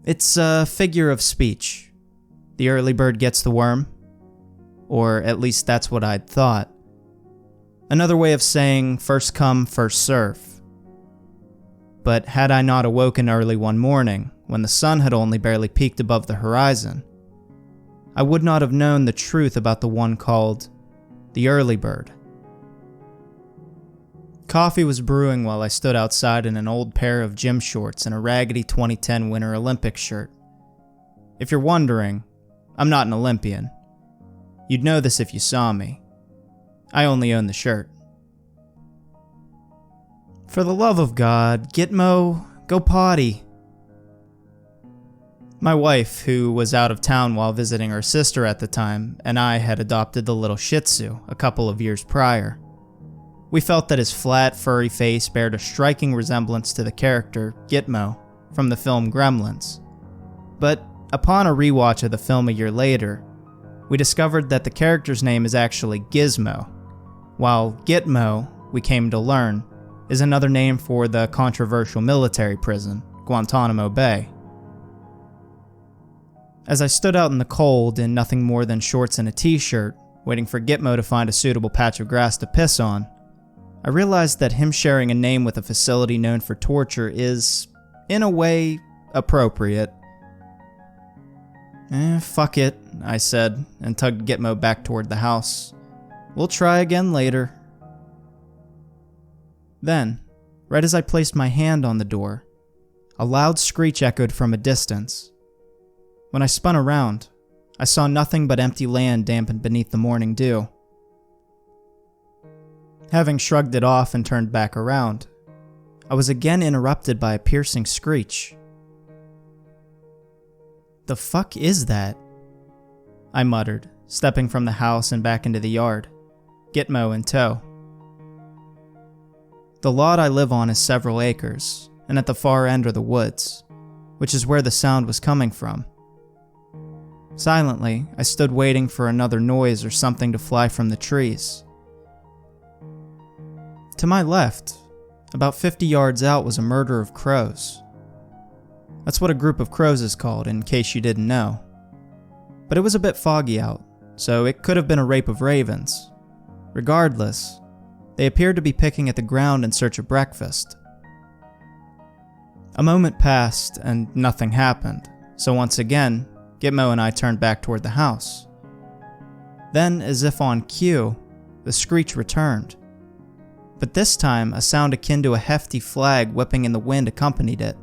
It's a figure of speech. The early bird gets the worm. Or at least that's what I'd thought. Another way of saying first come, first serve. But had I not awoken early one morning, when the sun had only barely peaked above the horizon, I would not have known the truth about the one called the early bird. Coffee was brewing while I stood outside in an old pair of gym shorts and a raggedy 2010 Winter Olympics shirt. If you're wondering, I'm not an Olympian. You'd know this if you saw me. I only own the shirt. For the love of God, Gitmo, go potty. My wife, who was out of town while visiting her sister at the time, and I had adopted the little Shih Tzu a couple of years prior. We felt that his flat, furry face bared a striking resemblance to the character, Gitmo, from the film Gremlins. But upon a rewatch of the film a year later, we discovered that the character's name is actually Gizmo, while Gitmo, we came to learn, is another name for the controversial military prison, Guantanamo Bay. As I stood out in the cold in nothing more than shorts and a t-shirt, waiting for Gitmo to find a suitable patch of grass to piss on, I realized that him sharing a name with a facility known for torture is, in a way, appropriate. Fuck it, I said, and tugged Gitmo back toward the house. We'll try again later. Then, right as I placed my hand on the door, a loud screech echoed from a distance. When I spun around, I saw nothing but empty land dampened beneath the morning dew. Having shrugged it off and turned back around, I was again interrupted by a piercing screech. The fuck is that? I muttered, stepping from the house and back into the yard, Gitmo in tow. The lot I live on is several acres, and at the far end are the woods, which is where the sound was coming from. Silently, I stood waiting for another noise or something to fly from the trees. To my left, about 50 yards out, was a murder of crows. That's what a group of crows is called, in case you didn't know. But it was a bit foggy out, so it could have been a rape of ravens. Regardless, they appeared to be picking at the ground in search of breakfast. A moment passed and nothing happened, so once again, Gitmo and I turned back toward the house. Then, as if on cue, the screech returned. But this time, a sound akin to a hefty flag whipping in the wind accompanied it.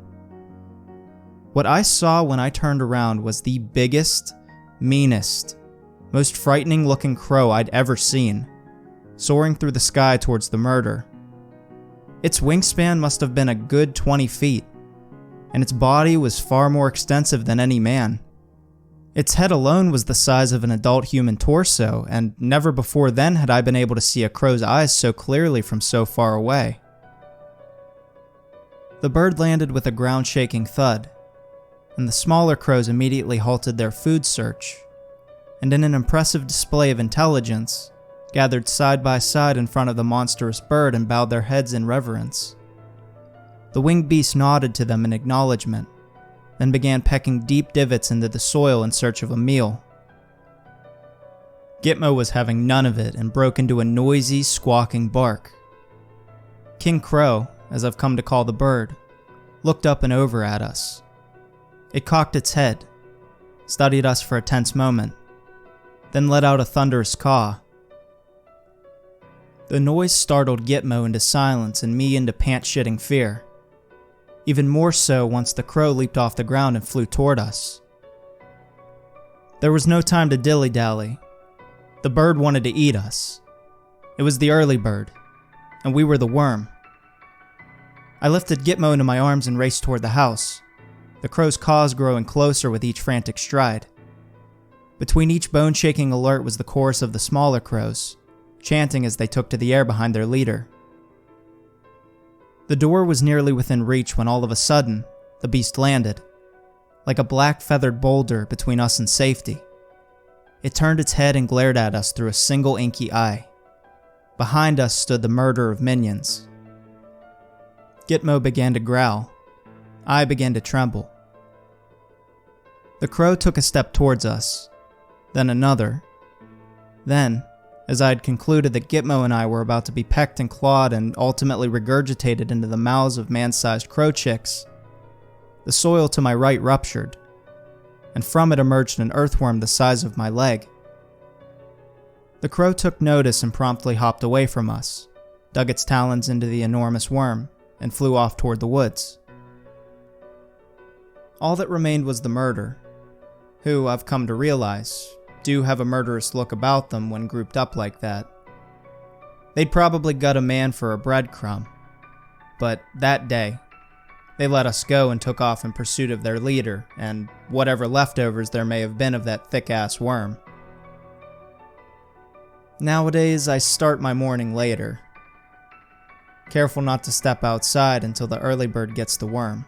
What I saw when I turned around was the biggest, meanest, most frightening-looking crow I'd ever seen, soaring through the sky towards the murder. Its wingspan must have been a good 20 feet, and its body was far more extensive than any man. Its head alone was the size of an adult human torso, and never before then had I been able to see a crow's eyes so clearly from so far away. The bird landed with a ground-shaking thud, and the smaller crows immediately halted their food search, and in an impressive display of intelligence, gathered side by side in front of the monstrous bird and bowed their heads in reverence. The winged beast nodded to them in acknowledgement, then began pecking deep divots into the soil in search of a meal. Gitmo was having none of it and broke into a noisy, squawking bark. King Crow, as I've come to call the bird, looked up and over at us. It cocked its head, studied us for a tense moment, then let out a thunderous caw. The noise startled Gitmo into silence and me into pant-shitting fear. Even more so once the crow leaped off the ground and flew toward us. There was no time to dilly-dally. The bird wanted to eat us. It was the early bird, and we were the worm. I lifted Gitmo into my arms and raced toward the house, the crow's caws growing closer with each frantic stride. Between each bone-shaking alert was the chorus of the smaller crows, chanting as they took to the air behind their leader. The door was nearly within reach when all of a sudden, the beast landed, like a black feathered boulder between us and safety. It turned its head and glared at us through a single inky eye. Behind us stood the murder of minions. Gitmo began to growl. I began to tremble. The crow took a step towards us, then another. Then, as I had concluded that Gitmo and I were about to be pecked and clawed and ultimately regurgitated into the mouths of man-sized crow chicks, the soil to my right ruptured, and from it emerged an earthworm the size of my leg. The crow took notice and promptly hopped away from us, dug its talons into the enormous worm, and flew off toward the woods. All that remained was the murder, who, I've come to realize, do have a murderous look about them when grouped up like that. They'd probably gut a man for a breadcrumb, but that day, they let us go and took off in pursuit of their leader and whatever leftovers there may have been of that thick-ass worm. Nowadays, I start my morning later, careful not to step outside until the early bird gets the worm.